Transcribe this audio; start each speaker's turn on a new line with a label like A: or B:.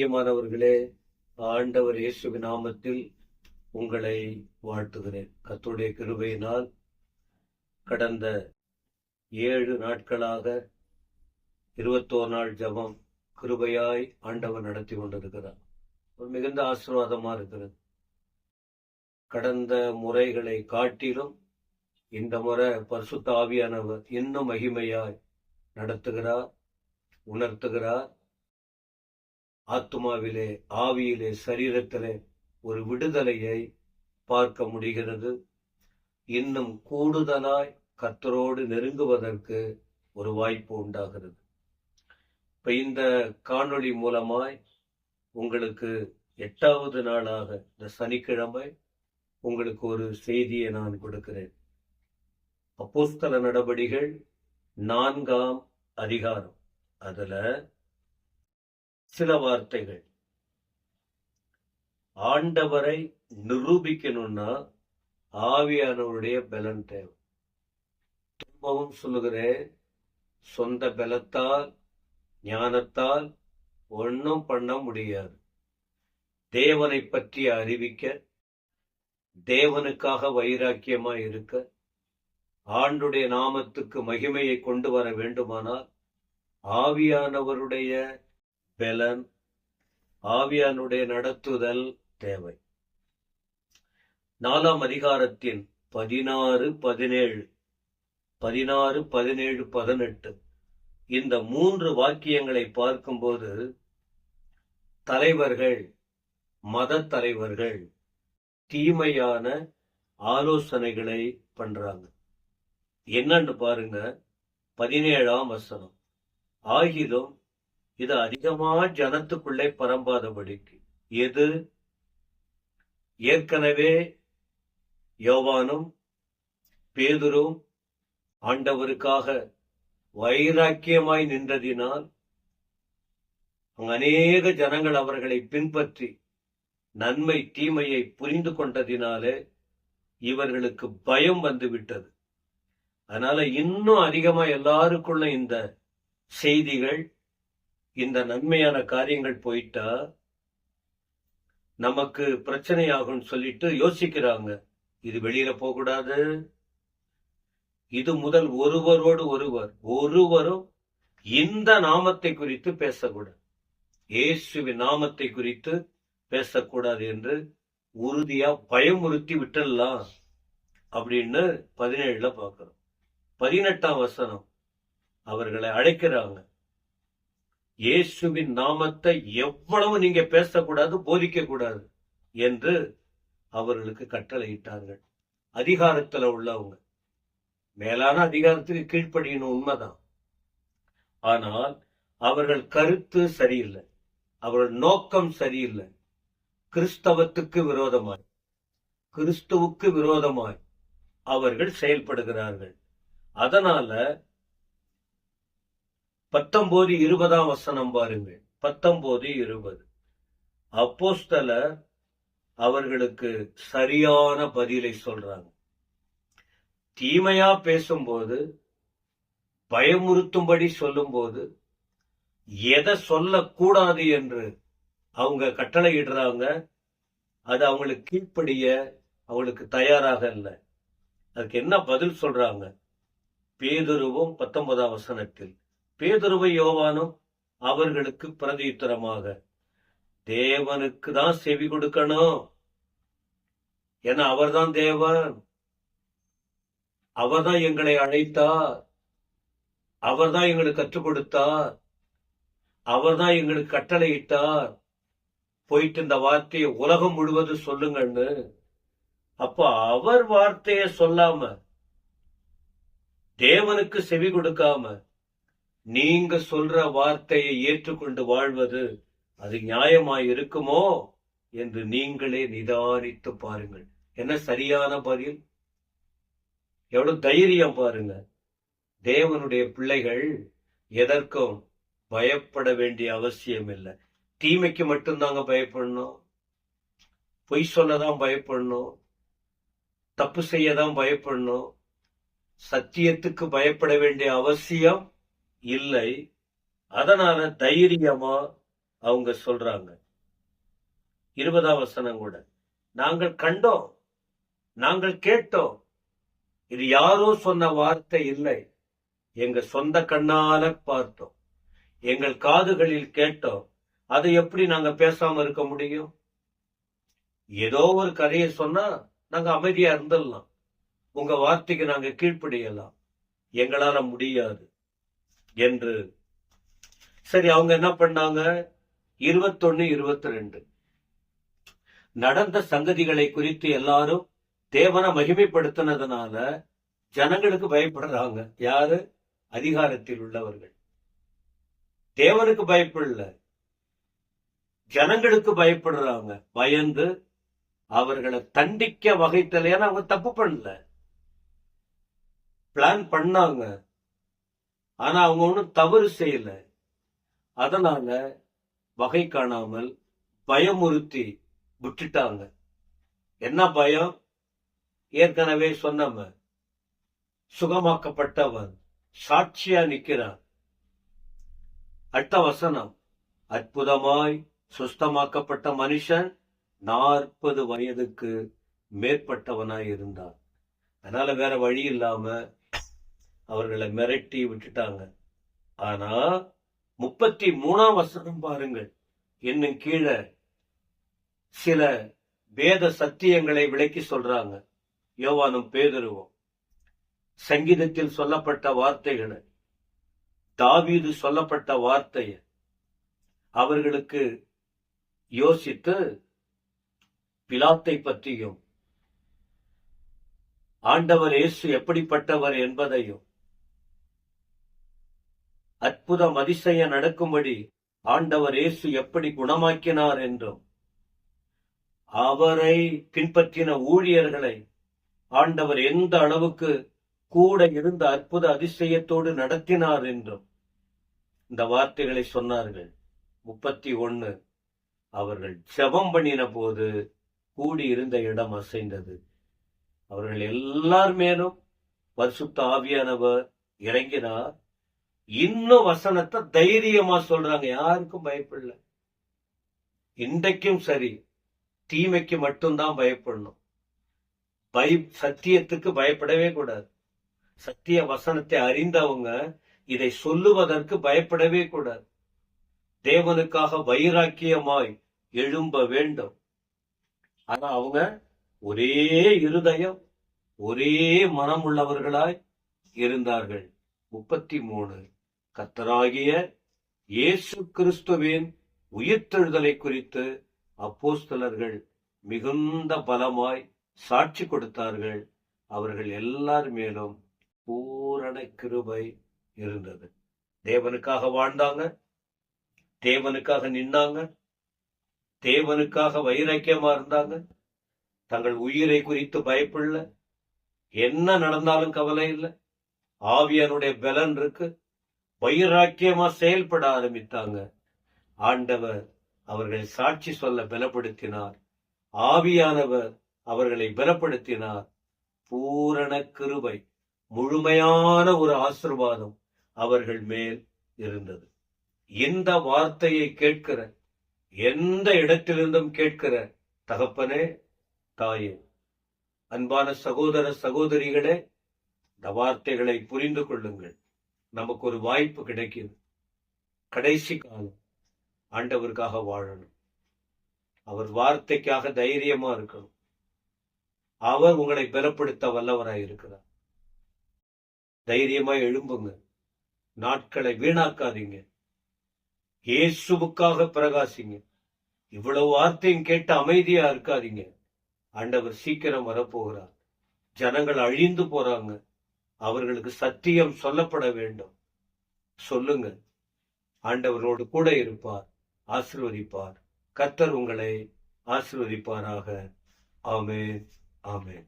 A: பிரியமானவர்களே, ஆண்டவர் இயேசுவின் நாமத்தில் உங்களை வாழ்த்துகிறேன். கர்த்தருடைய கிருபையினால் கடந்த 7 நாட்களாக 21 நாள் ஜெபம் கிருபையாய் ஆண்டவர் நடத்தி கொண்டிருக்கிறார். ஒரு மிகுந்த ஆசீர்வாதமா இருக்கிறது. கடந்த முறைகளை காட்டிலும் இந்த முறை பரிசுத்த ஆவியானவர் இன்னும் மகிமையாய் நடத்துகிறார், உணர்த்துகிறார். ஆத்துமாவிலே, ஆவியிலே, சரீரத்திலே ஒரு விடுதலையை பார்க்க முடிகிறது. இன்னும் கூடுதலாய் கர்த்தரோடு நெருங்குவதற்கு ஒரு வாய்ப்பு உண்டாகிறது. இப்ப இந்த காணொளி மூலமாய் உங்களுக்கு 8வது நாளாக இந்த சனிக்கிழமை உங்களுக்கு ஒரு செய்தியை நான் கொடுக்கிறேன். அப்போஸ்தல நடபடிகள் 4ஆம் அதிகாரம். அதுல சில வார்த்தைகள் ஆண்டவரை நிரூபிக்கணும்னா ஆவியானவருடைய பலன் தேவை. திரும்பவும் சொல்லுகிறேன், சொந்த பலத்தால் ஞானத்தால் ஒன்றும் பண்ண முடியாது. தேவனை பற்றி அறிவிக்க, தேவனுக்காக வைராக்கியமா இருக்க, ஆண்டுடைய நாமத்துக்கு மகிமையை கொண்டு வர வேண்டுமானால் ஆவியானவருடைய பலன், ஆவியானுடைய நடத்துதல் தேவை. 4ஆம் அதிகாரத்தின் 16, 17, 18 இந்த 3 வாக்கியங்களை பார்க்கும்போது தலைவர்கள், மத தலைவர்கள் தீமையான ஆலோசனைகளை பண்றாங்க. என்னன்னு பாருங்க. 17ஆம் வசனம். ஆகிலும் இது அதிகமா ஜனத்துக்குள்ளே பரம்பாதபடிக்கு. எது? ஏற்கனவே யோவானும் பேதுரும் ஆண்டவருக்காக வைராக்கியமாய் நின்றதினால் அநேக ஜனங்கள் அவர்களை பின்பற்றி நன்மை தீமையை புரிந்து கொண்டதினாலே இவர்களுக்கு பயம் வந்துவிட்டது. அதனால இன்னும் அதிகமா எல்லாருக்குள்ள இந்த செய்திகள், இந்த நன்மையான காரியங்கள் போயிட்டா நமக்கு பிரச்சனையாகும் சொல்லிட்டு யோசிக்கிறாங்க. இது வெளியில போகக்கூடாது. இது முதல் ஒருவரோடு ஒருவரும் இந்த நாமத்தை குறித்து பேசக்கூடாது, இயேசுவின் நாமத்தை குறித்து பேசக்கூடாது என்று உறுதியா பயமுறுத்தி விட்டுடலாம் அப்படின்னு 17ல பார்க்கிறோம். 18ஆம் வசனம் அவர்களை அழைக்கிறாங்க. இயேசுவின் நாமத்தை எவ்வளவு நீங்க பேசக்கூடாது, போதிக்க கூடாது என்று அவர்களுக்கு கட்டளையிட்டார்கள். அதிகாரத்துல உள்ளவங்க மேலான அதிகாரத்துக்கு கீழ்ப்படியணும், உண்மைதான். ஆனால் அவர்கள் கருத்து சரியில்லை, அவர்கள் நோக்கம் சரியில்லை. கிறிஸ்துவுக்கு விரோதமாய் அவர்கள் செயல்படுகிறார்கள். அதனால 19:20 வசனம் பாருங்கள். 19:20 அப்போஸ்தலர் அவர்களுக்கு சரியான பதிலை சொல்றாங்க. தீமையா பேசும்போது, பயமுறுத்தும்படி சொல்லும்போது, எதை சொல்லக்கூடாது என்று அவங்க கட்டளையிடுறாங்க. அது அவங்களுக்கு கீழ்ப்படிய அவங்களுக்கு தயாராக இல்லை. அதுக்கு என்ன பதில் சொல்றாங்க? பேதுருவும் 19ஆம் வசனத்தில், பேதுருவும் யோவானும் அவர்களுக்கு பிரதியுத்தரமாக, தேவனுக்கு தான் செவி கொடுக்கணும். ஏன்னா அவர்தான் தேவன், அவர்தான் எங்களை அழைத்தார், அவர்தான் எங்களுக்கு கற்றுக் கொடுத்தார், அவர்தான் எங்களுக்கு கட்டளையிட்டார். போயிட்டு இந்த வார்த்தையை உலகம் முழுவதும் சொல்லுங்கன்னு. அப்ப அவர் வார்த்தையை சொல்லாம, தேவனுக்கு செவி கொடுக்காம நீங்க சொல்ற வார்த்தையை ஏற்றுக்கொண்டு வாழ்வது அது நியாயமாய் இருக்குமோ என்று நீங்களே நிதானித்து பாருங்கள். என்ன சரியான பதில்? எவ்வளவு தைரியம் பாருங்க. தேவனுடைய பிள்ளைகள் எதற்கும் பயப்பட வேண்டிய அவசியம் இல்லை. தீமைக்கு மட்டும்தாங்க பயப்படணும், பொய் சொல்லதான் பயப்படணும், தப்பு செய்யதான் பயப்படணும். சத்தியத்துக்கு பயப்பட வேண்டிய அவசியம் இல்லை. அதனால தைரியமா அவங்க சொல்றாங்க. 20ஆம் வசனம் கூட, நாங்கள் கண்டோம், நாங்கள் கேட்டோம், இது யாரோ சொன்ன வார்த்தை இல்லை, எங்க சொந்த கண்ணால பார்த்தோம், எங்கள் காதுகளில் கேட்டோம். அதை எப்படி நாங்க பேசாம இருக்க முடியும்? ஏதோ ஒரு கதையை சொன்னா நாங்க அமைதியா இருந்துடலாம், உங்க வார்த்தைக்கு நாங்க கீழ்ப்படியலாம், எங்களால முடியாது என்று. சரி, அவங்க என்ன பண்ணாங்க? 21, 22 நடந்த சங்கதிகளை குறித்து எல்லாரும் தேவனை மகிமைப்படுத்தினதுனால ஜனங்களுக்கு பயப்படுறாங்க. யாரு? அதிகாரத்தில் உள்ளவர்கள். தேவனுக்கு பயப்படல, ஜனங்களுக்கு பயப்படுறாங்க. பயந்து அவர்களை தண்டிக்க வகைத்தல. ஏன்னா அவங்க தப்பு பண்ணல, பிளான் பண்ணாங்க, ஆனா அவங்க ஒன்னும் தவறு செய்யல. அதனால வகை காணாமல் பயமுறுத்தி விட்டுட்டாங்க. என்ன பயம்? ஏற்கனவே சொன்ன சுகமாக்கப்பட்டவன் சாட்சியா நிற்கிறான். அடுத்த வசனம், அற்புதமாய் சுஸ்தமாக்கப்பட்ட மனுஷன் 40 வயதுக்கு மேற்பட்டவனாய் இருந்தார். அதனால வேற வழி இல்லாம அவர்களை மிரட்டி விட்டுட்டாங்க. ஆனா 33ஆம் வசனம் பாருங்கள். இன்னும் கீழே சில வேத சத்தியங்களை விளக்கி சொல்றாங்க. யோவானும் பேதுருவும் சங்கீதத்தில் சொல்லப்பட்ட வார்த்தைகளை, தாவீது சொல்லப்பட்ட வார்த்தையை அவர்களுக்கு யோசித்து பிலாத்தை பற்றியும் ஆண்டவர் இயேசு எப்படிப்பட்டவர் என்பதையும், அற்புதம் அதிசயம் நடக்கும்படி ஆண்டவர் இயேசு எப்படி குணமாக்கினார் என்றும், அவரை பின்பற்றின ஊழியர்களை ஆண்டவர் எந்த அளவுக்கு கூட இருந்த அற்புத அதிசயத்தோடு நடத்தினார் என்றும் இந்த வார்த்தைகளை சொன்னார்கள். 31 அவர்கள் ஜெபம் பண்ணின போது கூடியிருந்த இடம் அசைந்தது. அவர்கள் எல்லார் மேலும் பரிசுத்த ஆவியானவர் இறங்கினார். இன்னும் வசனத்தை தைரியமா சொல்றாங்க, யாருக்கும் பயப்படல. இன்றைக்கும் சரி, தீமைக்கு மட்டும்தான் பயப்படணும், சத்தியத்துக்கு பயப்படவே கூடாது. சத்திய வசனத்தை அறிந்தவங்க இதை சொல்லுவதற்கு பயப்படவே கூடாது. தேவனுக்காக வைராக்கியமாய் எழும்ப வேண்டும். ஆனா அவங்க ஒரே இருதயம், ஒரே மனம் உள்ளவர்களாய் இருந்தார்கள். 33 கர்த்தராகிய இயேசு கிறிஸ்துவின் உயிர்த்தெழுதலை குறித்து அப்போஸ்தலர்கள் மிகுந்த பலமாய் சாட்சி கொடுத்தார்கள். அவர்கள் எல்லார் மேலும் பூரண கிருபை இருந்தது. தேவனுக்காக வாழ்ந்தாங்க, தேவனுக்காக நின்னாங்க, தேவனுக்காக வைராக்கியமா இருந்தாங்க. தங்கள் உயிரை குறித்து பயப்படல, என்ன நடந்தாலும் கவலை இல்லை, ஆவியானுடைய பலன் இருக்கு, வைராக்கியமா செயல்பட ஆரம்பித்தாங்க. ஆண்டவர் அவர்களை சாட்சி சொல்ல பலப்படுத்தினார், ஆவியானவர் அவர்களை பலப்படுத்தினார். பூரண கிருபை, முழுமையான ஒரு ஆசீர்வாதம் அவர்கள் மேல் இருந்தது. இந்த வார்த்தையை கேட்கிற, எந்த இடத்திலிருந்தும் கேட்கிற தகப்பனே, தாயே, அன்பான சகோதர சகோதரிகளே, இந்த வார்த்தைகளை புரிந்து கொள்ளுங்கள். நமக்கு ஒரு வாய்ப்பு கிடைக்குது. கடைசி காலம், ஆண்டவருக்காக வாழணும், அவர் வார்த்தைக்காக தைரியமா இருக்கணும். அவர் உங்களை பலப்படுத்த வல்லவராய் இருக்கிறார். தைரியமா எழும்புங்க, நாட்களை வீணாக்காதீங்க, இயேசுவுக்காக பிரகாசிங்க. இவ்வளவு வார்த்தையும் கேட்டு அமைதியா இருக்காதீங்க. ஆண்டவர் சீக்கிரம் வரப்போகிறார். ஜனங்கள் அழிந்து போறாங்க, அவர்களுக்கு சத்தியம் சொல்லப்பட வேண்டும். சொல்லுங்க, ஆண்டவரோடு கூட இருப்பார், ஆசீர்வதிப்பார். கர்த்தர் உங்களை ஆசீர்வதிப்பாராக. ஆமென், ஆமென்.